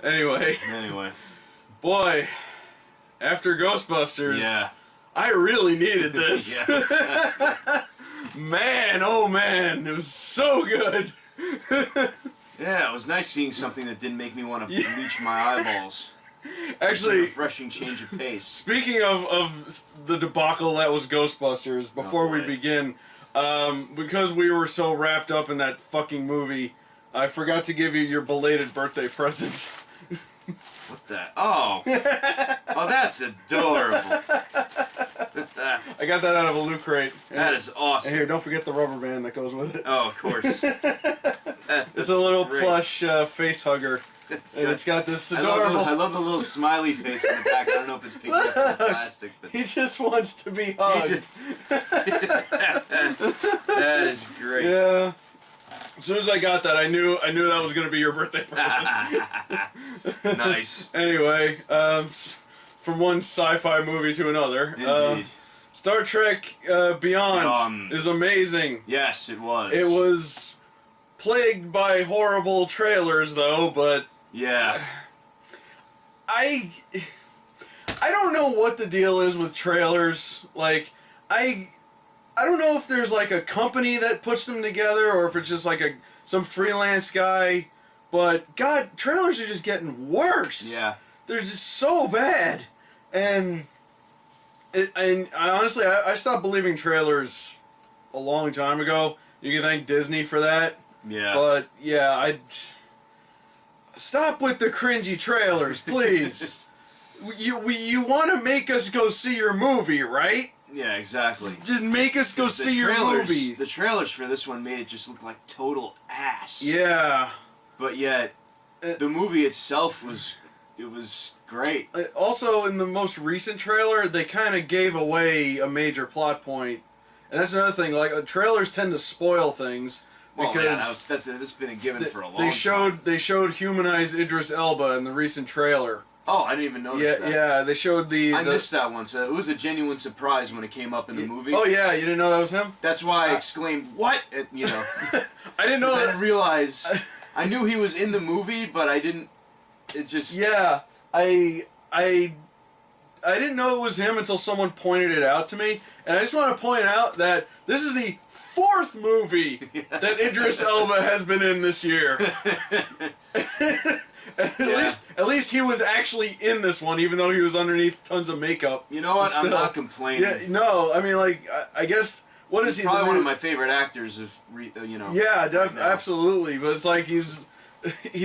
Anyway. Boy, after Ghostbusters, Yeah. I really needed this. Yes. Man, oh man, it was so good. Yeah, it was nice seeing something that didn't make me want to bleach my eyeballs. Actually, a refreshing change of pace. Speaking of the debacle that was Ghostbusters, before we begin, because we were so wrapped up in that fucking movie, I forgot to give you your belated birthday present. What the? Oh, oh, that's adorable. I got that out of a loot crate. That is awesome. And here, don't forget the rubber band that goes with it. Oh, of course. It's a little plush face hugger. And it's got this adorable... I love the little smiley face in the back. I don't know if it's picked up from the plastic, but... He just wants to be hugged. That is great. Yeah. As soon as I got that, I knew that was going to be your birthday present. Nice. Anyway, from one sci-fi movie to another. Indeed. Star Trek Beyond is amazing. Yes, it was. It was plagued by horrible trailers, though, but... Yeah. I don't know what the deal is with trailers. Like, I don't know if there's like a company that puts them together or if it's just like some freelance guy, but God, trailers are just getting worse. Yeah. They're just so bad. And I honestly, I stopped believing trailers a long time ago. You can thank Disney for that. Yeah. But yeah, stop with the cringy trailers, please. You want to make us go see your movie, right? Yeah, exactly. Just make us go see your movie. The trailers for this one made it just look like total ass. Yeah. But yet, the movie itself was great. Also, in the most recent trailer, they kind of gave away a major plot point. And that's another thing, like, trailers tend to spoil things. Because that's been a given for a long time. They showed humanized Idris Elba in the recent trailer. Oh, I didn't even notice that. Yeah, they showed I missed that one, so it was a genuine surprise when it came up in the movie. Oh yeah, you didn't know that was him? That's why I exclaimed, "What?" You know. I didn't know that. I didn't realize. I knew he was in the movie, but I didn't. It just. Yeah, I didn't know it was him until someone pointed it out to me, and I just want to point out that this is the 4th movie that Idris Elba has been in this year. At least he was actually in this one, even though he was underneath tons of makeup. You know what? I'm not complaining. Yeah, no, I mean, like, I guess, what is he? He's probably one of my favorite actors of, you know. Yeah, absolutely. But it's like he's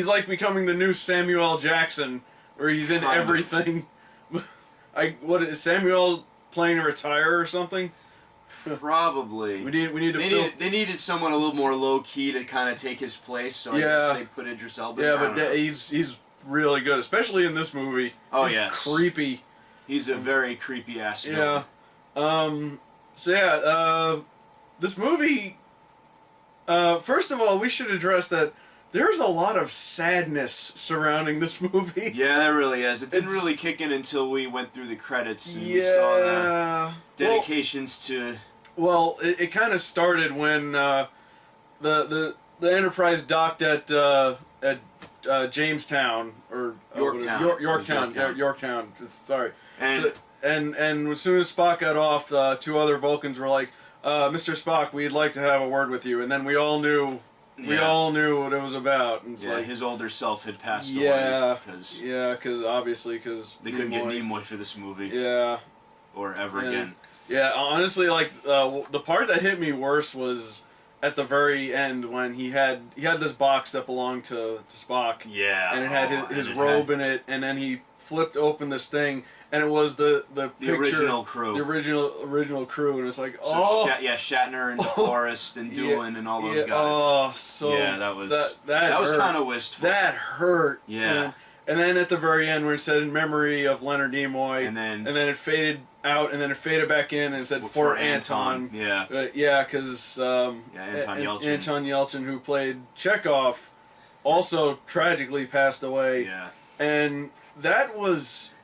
like becoming the new Samuel L. Jackson, where he's in everything. What is Samuel planning to retire or something? Probably. We need to. They needed someone a little more low key to kind of take his place. So I guess they put Idris Elba. Yeah, but he's really good, especially in this movie. Oh he's creepy. He's a very creepy ass villain. Yeah. So yeah, this movie. First of all, we should address that there's a lot of sadness surrounding this movie. Yeah, there really is. It didn't really kick in until we went through the credits and we saw the dedications to. Well, it kind of started when the Enterprise docked at Jamestown or Yorktown. Yorktown. Sorry. And as soon as Spock got off, 2 other Vulcans were like, "Mr. Spock, we'd like to have a word with you." And then we all knew. We all knew what it was about. And it's like, his older self had passed away. Because obviously, they couldn't get Nimoy for this movie. Yeah. Or ever again. Yeah, honestly, like the part that hit me worse was at the very end when he had this box that belonged to Spock. Yeah. And it had his robe in it, and then he flipped open this thing, and it was the picture, original crew. The original crew, and it's like, Shatner and DeForest and Doohan and all those guys. Oh, so that was that was kind of wistful. That hurt. Yeah. And then at the very end, where it said "in memory of Leonard Nimoy," and then it faded out, and then it faded back in, and it said "for Anton." Yeah. Because Anton Yelchin. Anton Yelchin, who played Chekhov, also tragically passed away. Yeah. And that was.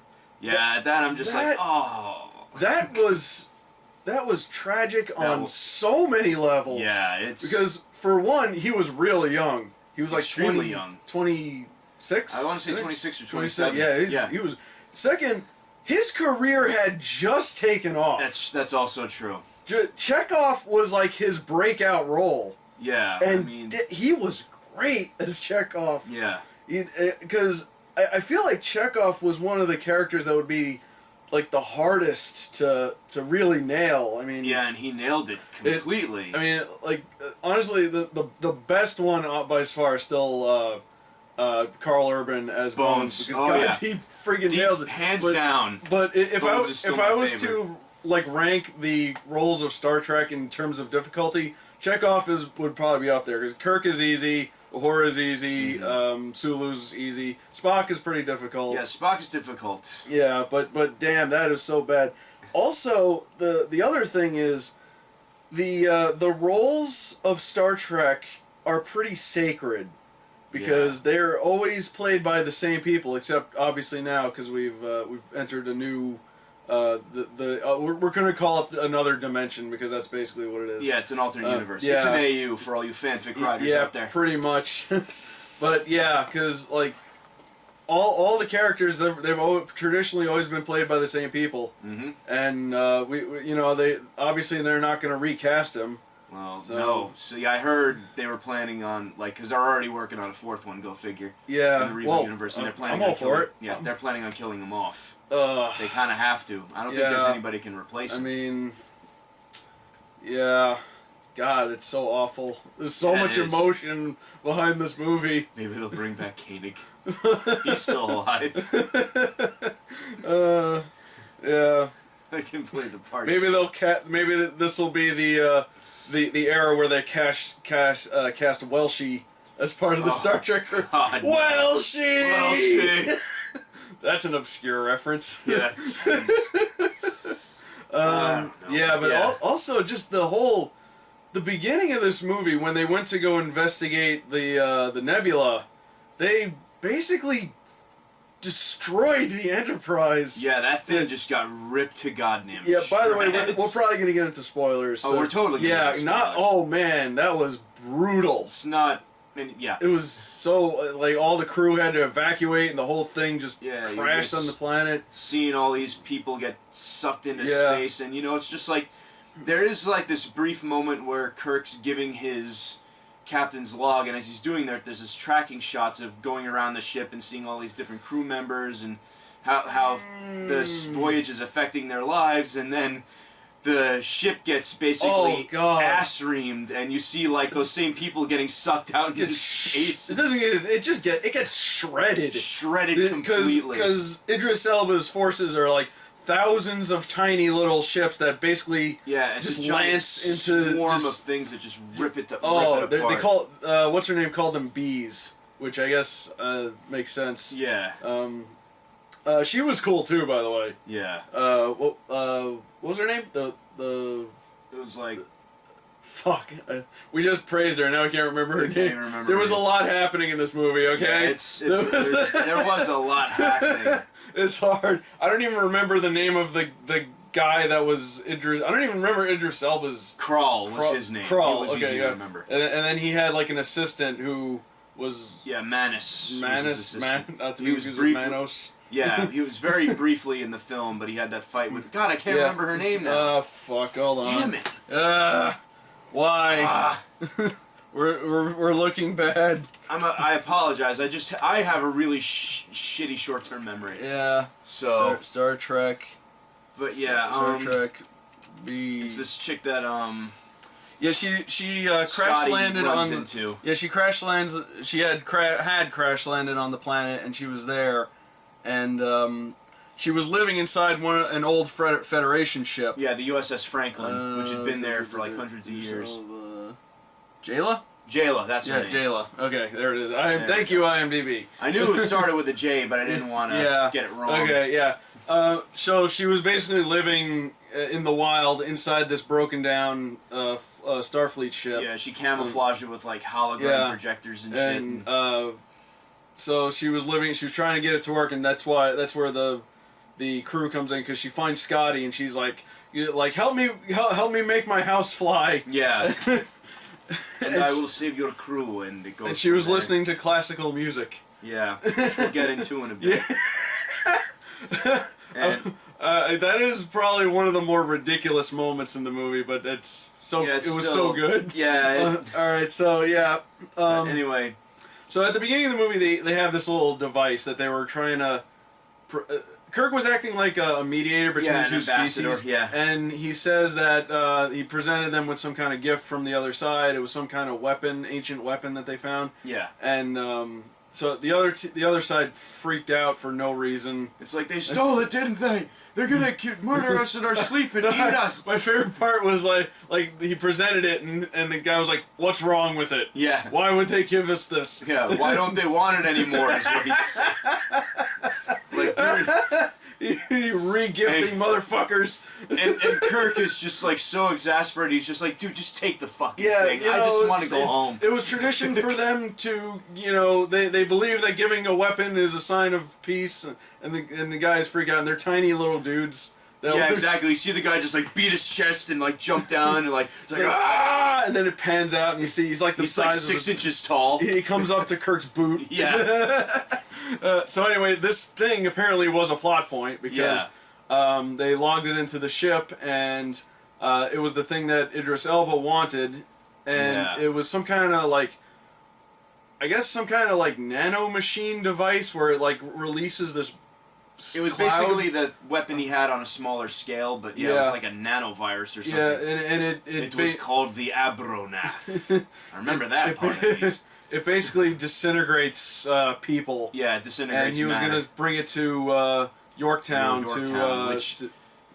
Yeah, I'm just like, oh. That was tragic on so many levels. Yeah, it's because for one, he was really young. He was like extremely young. 26? I want to say 26 or 27. Yeah, he was. Second, his career had just taken off. That's also true. Chekhov was like his breakout role. Yeah, and I mean, he was great as Chekhov. Yeah. Because I feel like Chekhov was one of the characters that would be like the hardest to really nail. I mean, yeah, and he nailed it completely. I mean, like honestly, the best one by as far is still Carl Urban as Bones, because God, he friggin' nails it, hands down. But if I was favorite. to like rank the roles of Star Trek in terms of difficulty, Chekhov would probably be up there, because Kirk is easy, Uhura is easy, Sulu's easy, Spock is pretty difficult. Yeah, Spock is difficult. Yeah, but damn, that is so bad. Also, the other thing is the roles of Star Trek are pretty sacred, because they're always played by the same people, except obviously now, because we've entered a new we're gonna call it another dimension, because that's basically what it is. Yeah, it's an alternate universe. Yeah. It's an AU for all you fanfic writers out there. Yeah, pretty much. But yeah, because like all the characters, they've traditionally always been played by the same people. Mm-hmm. And they obviously they're not gonna recast him. Well, no. So yeah, I heard they were planning on, like, because they're already working on a fourth one. Go figure. Yeah. In the reboot universe, and they're planning I'm on all for it. Yeah, they're planning on killing him off. They kind of have to. I don't think there's anybody can replace him. I mean, yeah. God, it's so awful. There's so much emotion behind this movie. Maybe they'll bring back Koenig. He's still alive. Yeah. I can play the part. Maybe maybe this will be the era where they cast Welshie as part of the Star Trek crew. God, Welshie! That's an obscure reference. Yeah. Also just the beginning of this movie, when they went to go investigate the nebula, they basically destroyed the Enterprise. Yeah, that thing just got ripped to goddamn Yeah, by the way, shreds. we're probably going to get into spoilers. Oh, we're totally going to get into spoilers. Oh man, that was brutal. It's not... yeah. It was so, like, all the crew had to evacuate, and the whole thing just crashed on the planet. Seeing all these people get sucked into space, and, it's just like, there is, like, this brief moment where Kirk's giving his captain's log, and as he's doing that, there's this tracking shots of going around the ship and seeing all these different crew members, and how this voyage is affecting their lives, and then the ship gets basically ass-reamed, and you see like those same people getting sucked out into space. It gets shredded. Shredded completely. Because Idris Elba's forces are like thousands of tiny little ships that basically just lance into swarm of things that just rip it apart. They call what's her name called them bees, which I guess makes sense. Yeah. She was cool too, by the way. Yeah. What was her name? It was like... Fuck. We just praised her, now I can't remember her name. There was a lot happening in this movie, okay? Yeah, there was a lot happening. It's hard. I don't even remember the name of the guy that was Idris... I don't even remember Idris Elba's... Kral was his name. Kral, he was easy to remember. And then he had like an assistant who was... Yeah, Manus. Not to be confused with Manos. Yeah, he was very briefly in the film, but he had that fight with... God, I can't remember her name now. Fuck, hold on. Damn it. Why? We're looking bad. I apologize. I have a really shitty short-term memory. Yeah. So... Star Trek. But yeah, Star Trek. It's this chick that, Yeah, she crash landed on... into. Yeah, she crash lands... She had crash landed on the planet, and she was there. And she was living inside an old Federation ship. Yeah, the USS Franklin, which had been there for like hundreds of years. Jayla? Jayla, that's her name. Yeah, Jayla. Okay, there it is. Thank you, IMDb. I knew it started with a J, but I didn't want to get it wrong. Okay, yeah. So she was basically living in the wild inside this broken down Starfleet ship. Yeah, she camouflaged it with like hologram projectors and shit. So she was trying to get it to work, and that's where the crew comes in, because she finds Scotty, and she's like help me make my house fly. Yeah. and I will save your crew, and it goes. And she was there. listening to classical music. Yeah, which we'll get into in a bit. And, that is probably one of the more ridiculous moments in the movie, but it's so yeah, it was so good. Yeah. All right, so yeah. Anyway, So at the beginning of the movie, they have this little device that they were trying to. Kirk was acting like a mediator between an two ambassador, species, yeah. and he says that he presented them with some kind of gift from the other side. It was some kind of weapon, ancient weapon that they found. yeah. And so the other side freaked out for no reason. It's like they stole it, didn't they? They're gonna murder us in our sleep and eat us. My favorite part was like he presented it, and the guy was like, "What's wrong with it? Yeah. Why would they give us this? Yeah. Why don't they want it anymore? Is what he said. Like, dude. You re-gifting motherfuckers." And Kirk is just like so exasperated. He's just like, dude, just take the fucking thing. You I know, just want to go home. It was tradition for them to, they believe that giving a weapon is a sign of peace, and the guys freak out, and they're tiny little dudes. Yeah, exactly. You see the guy just like beat his chest and like jump down and like, it's like ah, and then it pans out, and you see he's like the he's size like of 6 inches tall. He comes up to Kirk's boot. Yeah. So anyway, this thing apparently was a plot point because they logged it into the ship, and it was the thing that Idris Elba wanted, and it was some kind of like, I guess some kind of like nano machine device where it like releases this. It was cloud. basically the weapon he had on a smaller scale, but it was like a nanovirus or something. Yeah, and it was called the Abronath. I remember that part at least. It basically disintegrates people. Yeah, it disintegrates. And he was going to bring it to Yorktown.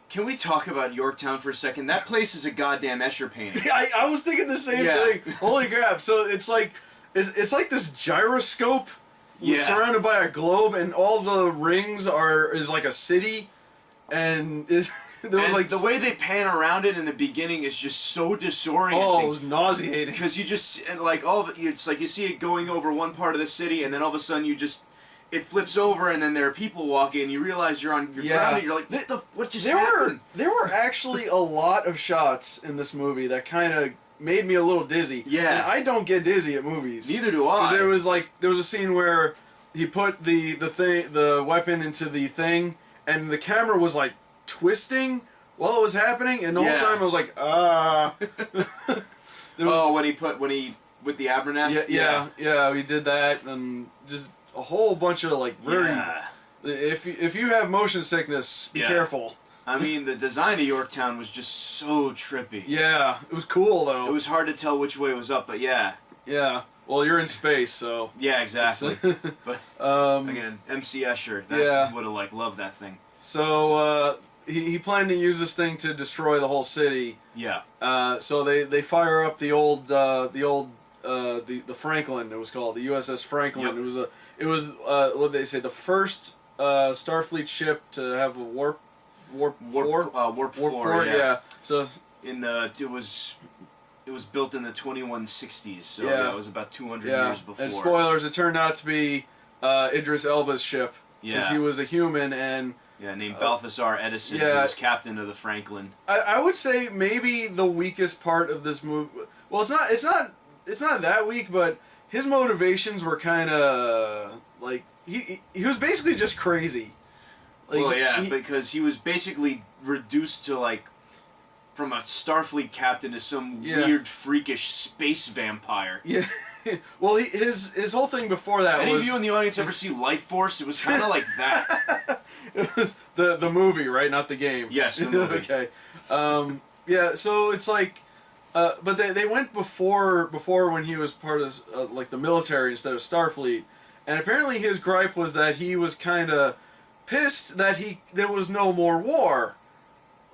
Can we talk about Yorktown for a second? That place is a goddamn Escher painting. I was thinking the same thing. Holy crap! So it's like like this gyroscope. Surrounded by a globe, and all the rings is like a city, and the way they pan around it in the beginning is just so disorienting. Oh, it was nauseating. Because you just like all of it, it's like you see it going over one part of the city, and then all of a sudden it flips over, and then there are people walking, and you realize you're on your ground, and you're like, what just happened? There were actually a lot of shots in this movie that kind of made me a little dizzy. Yeah. And I don't get dizzy at movies. Neither do I. There was a scene where he put the weapon into the thing, and the camera was like twisting while it was happening, and the whole time I was like, ah. When he with the Abronath? Yeah, we did that, and just a whole bunch of like very. Yeah. If you have motion sickness, be careful. I mean, the design of Yorktown was just so trippy. Yeah, it was cool though. It was hard to tell which way was up, but yeah. Yeah. Well, you're in space, so. Yeah, exactly. But again, MC Escher, would have loved that thing. So he planned to use this thing to destroy the whole city. Yeah. So they fire up the Franklin. It was called the USS Franklin. Yep. It was what did they say, the first Starfleet ship to have a warp 4. Yeah. So it was built in the 2160s, so it was about 200 years before. And spoilers, it turned out to be Idris Elba's ship because he was a human and named Balthazar Edison, who was captain of the Franklin. I would say maybe the weakest part of this movie. Well, it's not that weak, but his motivations were kind of like he was basically just crazy. Like, because he was basically reduced to from a Starfleet captain to some weird, freakish space vampire. Yeah. Well, his whole thing before that was... Any of you in the audience ever see Life Force? It was kind of like that. It was the movie, right? Not the game. Yes, the movie. Okay. Yeah, so it's like... but they went before when he was part of the military instead of Starfleet. And apparently his gripe was that he was kind of pissed that there was no more war.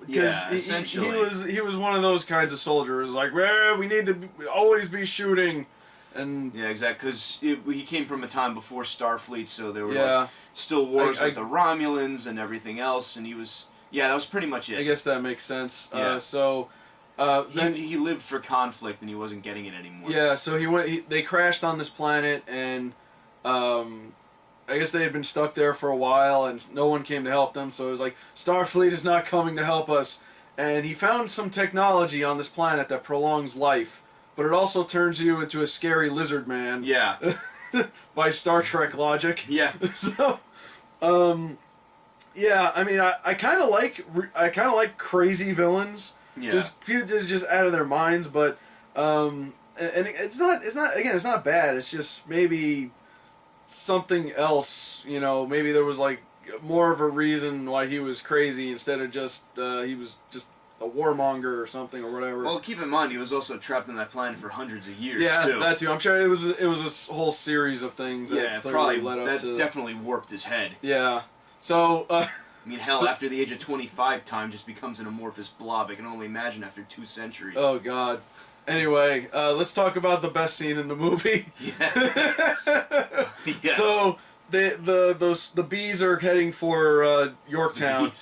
Yeah, essentially. He was one of those kinds of soldiers, like, well, we need to always be shooting, and yeah, exactly, because he came from a time before Starfleet, so there were still wars with the Romulans and everything else, and he was that was pretty much it. I guess that makes sense. Yeah. Then he lived for conflict, and he wasn't getting it anymore. Yeah, so they crashed on this planet, and I guess they had been stuck there for a while, and no one came to help them, so it was like, Starfleet is not coming to help us. And he found some technology on this planet that prolongs life, but it also turns you into a scary lizard man. Yeah. By Star Trek logic. Yeah. So, yeah, I mean, I kind of like crazy villains. Yeah. Just out of their minds, but and it's not bad. It's just maybe something else. You know, maybe there was like more of a reason why he was crazy instead of just he was just a warmonger or something or whatever. Well, keep in mind he was also trapped on that planet for hundreds of years. Yeah, too. that too. I'm sure it was a whole series of things that clearly led up to. That definitely warped his head. Yeah. So. I mean, hell, after the age of 25, time just becomes an amorphous blob. I can only imagine after 2 centuries. Oh God. Anyway, let's talk about the best scene in the movie. Yeah. Yes. So the bees are heading for Yorktown,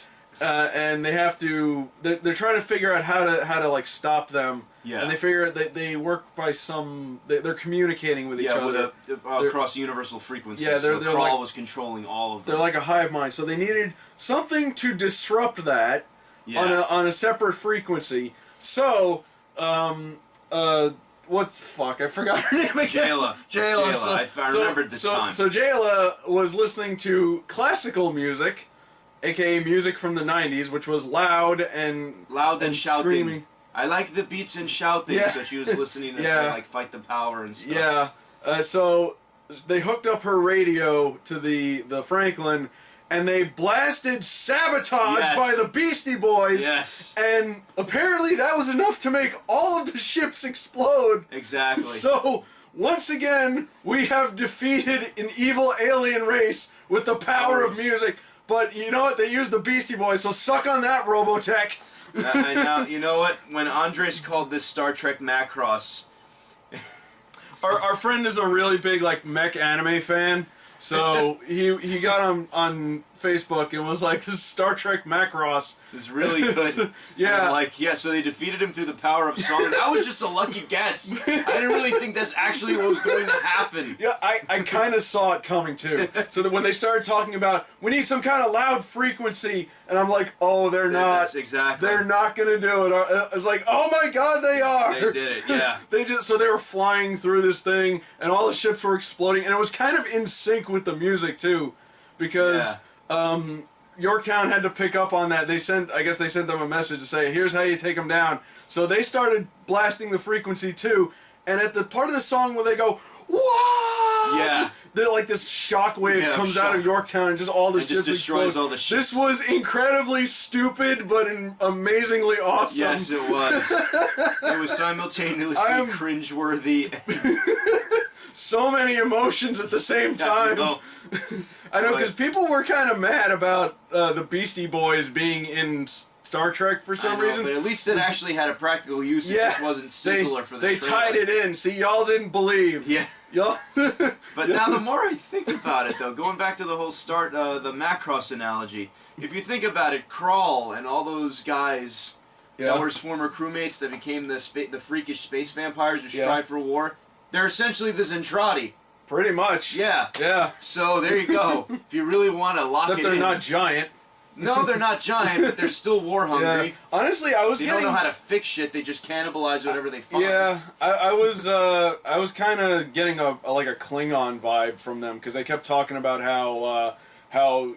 and they have to. They're trying to figure out how to like stop them. Yeah. And they figure that they work by some. They're communicating with each other. Across universal frequencies. Yeah, they're Crawl like, was controlling all of them. They're like a hive mind, so they needed something to disrupt that on a separate frequency. So, fuck? I forgot her name again. Jayla. I remembered this time. So Jayla was listening to classical music, aka music from the 90s, which was loud and shouting. Screaming. I like the beats and shouting, so she was listening to like Fight the Power and stuff. Yeah. So they hooked up her radio to the Franklin, and they blasted Sabotage by the Beastie Boys. Yes. And apparently that was enough to make all of the ships explode. Exactly. So, once again, we have defeated an evil alien race with the power of music. But you know what? They used the Beastie Boys, so suck on that, Robotech. Now, you know what? When Andres called this Star Trek Macross... Our friend is a really big, like, mech anime fan. So he got on Facebook and was like, "This Star Trek Macross is really good." Yeah. So they defeated him through the power of song. That was just a lucky guess. I didn't really think that's actually what was going to happen. Yeah, I kind of saw it coming too. So that when they started talking about we need some kind of loud frequency, and I'm like, oh, they're not. That's exactly. They're not gonna do it. It's like, oh my God, they are. They did it. Yeah. They were flying through this thing, and all the ships were exploding, and it was kind of in sync with the music too, because. Yorktown had to pick up on that. I guess they sent them a message to say, here's how you take them down. So they started blasting the frequency too, and at the part of the song where they go, whoa! Yeah. They're like this shockwave comes out of Yorktown and just all the ships destroys explode. all the ships. This was incredibly stupid, but amazingly awesome. Yes, it was. It was simultaneously cringeworthy. So many emotions at the same time. I know, because people were kind of mad about the Beastie Boys being in Star Trek for some reason. But at least it actually had a practical use. It just wasn't sizzler for the They trailer. tied it in. See, y'all didn't believe. Yeah. Y'all. But now the more I think about it, though, going back to the whole the Macross analogy, if you think about it, Crawl and all those guys that were his former crewmates that became the freakish space vampires who strive for war, they're essentially the Zentradi. Pretty much. Yeah. Yeah. So there you go. If you really want to lock Except it in. they're not giant. No, they're not giant, but they're still war hungry. Yeah. Honestly, They don't know how to fix shit. They just cannibalize whatever they find. Yeah, I was kind of getting a Klingon vibe from them because they kept talking about how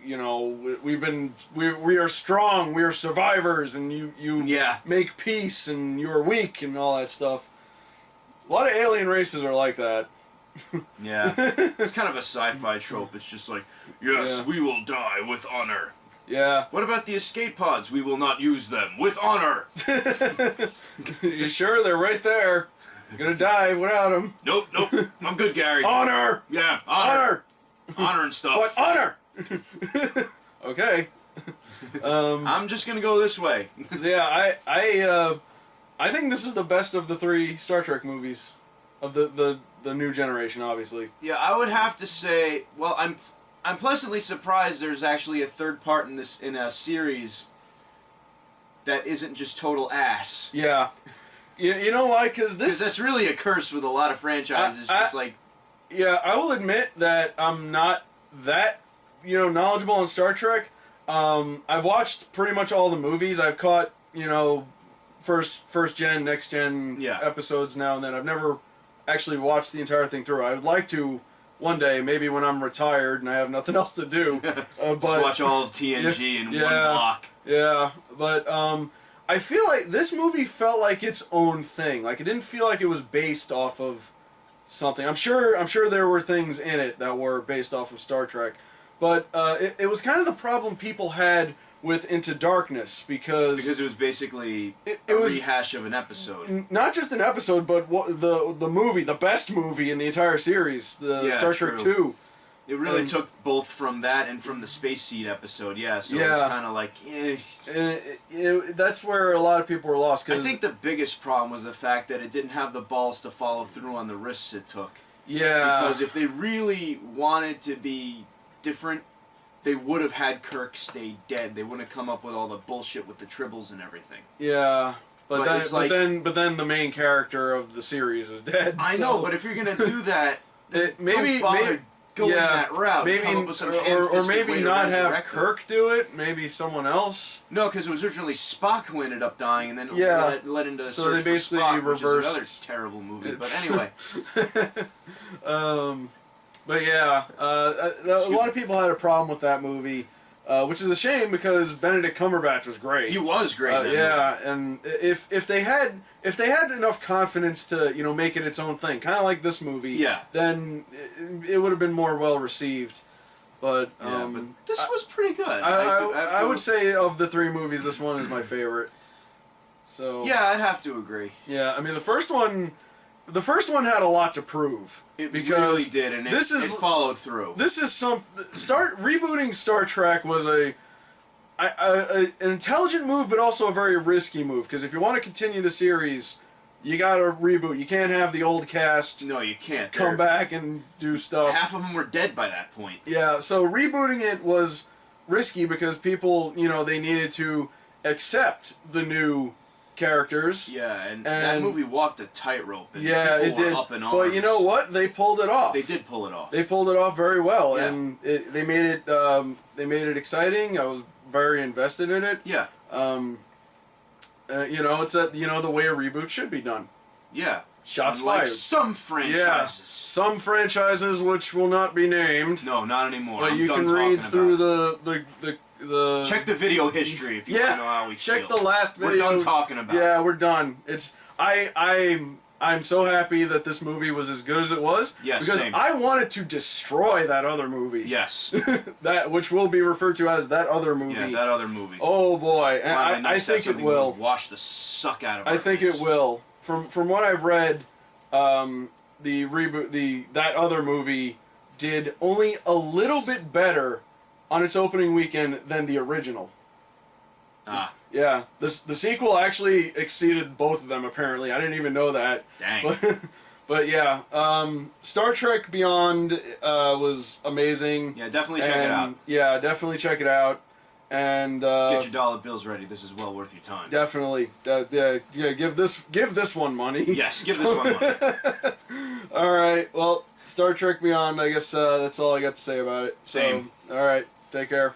you know we are strong, we are survivors, and you make peace, and you are weak, and all that stuff. A lot of alien races are like that. Yeah, it's kind of a sci-fi trope. It's just like, yes, we will die with honor. Yeah. What about the escape pods? We will not use them with honor. You sure? They're right there. You're gonna die without them. Nope. I'm good, Gary. Honor. Yeah, honor and stuff. But honor. Okay. I'm just gonna go this way. Yeah, I think this is the best of the 3 Star Trek movies, of the new generation, obviously. Yeah, I would have to say. Well, I'm pleasantly surprised there's actually a third part in a series that isn't just total ass. Yeah. You know why? Because that's really a curse with a lot of franchises. Yeah, I will admit that I'm not that knowledgeable on Star Trek. I've watched pretty much all the movies. I've caught first gen, next gen Yeah. episodes now and then. I've never actually watched the entire thing through. I would like to one day, maybe when I'm retired and I have nothing else to do. Just watch all of TNG in one block. Yeah, but I feel like this movie felt like its own thing. Like it didn't feel like it was based off of something. I'm sure there were things in it that were based off of Star Trek, but it was kind of the problem people had with Into Darkness because it was basically it a was rehash of an episode. Not just an episode, but the movie, the best movie in the entire series, the Star Trek true. 2. It really took both from that and from the Space Seed episode, so it was kind of like, that's where a lot of people were lost. I think the biggest problem was the fact that it didn't have the balls to follow through on the risks it took. Yeah. Because if they really wanted to be different, they would have had Kirk stay dead. They wouldn't have come up with all the bullshit with the tribbles and everything. Yeah. But then the main character of the series is dead. I know, but if you're gonna do that, maybe going that route. Maybe or maybe not have Kirk do it. Maybe someone else. No, because it was originally Spock who ended up dying, and then led into so Search they basically for Spock, reversed. which is another terrible movie. But anyway. But yeah, a lot of people had a problem with that movie, which is a shame because Benedict Cumberbatch was great. He was great. In that movie. And if they had enough confidence to make it its own thing, kind of like this movie, then it would have been more well received. But but this was pretty good. I would say of the three movies, this one is my favorite. So yeah, I'd have to agree. Yeah, I mean the first one had a lot to prove. It really did, and it followed through. This is rebooting Star Trek was an intelligent move, but also a very risky move. Because if you want to continue the series, you gotta reboot. You can't have the old cast. No, you can't. Come back and do stuff. Half of them were dead by that point. Yeah, so rebooting it was risky because people, they needed to accept the new characters. Yeah, and that movie walked a tightrope. Yeah, it did. Up in but you know what? They pulled it off. They did pull it off. They pulled it off very well, and they made it exciting. I was very invested in it. Yeah. It's the way a reboot should be done. Yeah. Shots Unlike fired. some franchises. Yeah. Some franchises which will not be named. No, not anymore. But I'm you done can read talking through about the check the video history if you want to know how we check feel. the last video. We're done talking about it. Yeah, we're done. I'm so happy that this movie was as good as it was. Yes, because same. I wanted to destroy that other movie. Yes. That which will be referred to as that other movie. Yeah, that other movie. Oh boy, and I think it will wash the suck out of it. I think it will. From what I've read, that other movie did only a little bit better on its opening weekend than the original. Ah. Yeah, the sequel actually exceeded both of them, apparently. I didn't even know that. Dang. But yeah, Star Trek Beyond was amazing. Yeah, definitely check it out. Yeah, definitely check it out. And get your dollar bills ready. This is well worth your time. Definitely. Give this one money. Yes, give this one money. All right. Well, Star Trek Beyond, I guess that's all I got to say about it. Same. So, all right. Take care.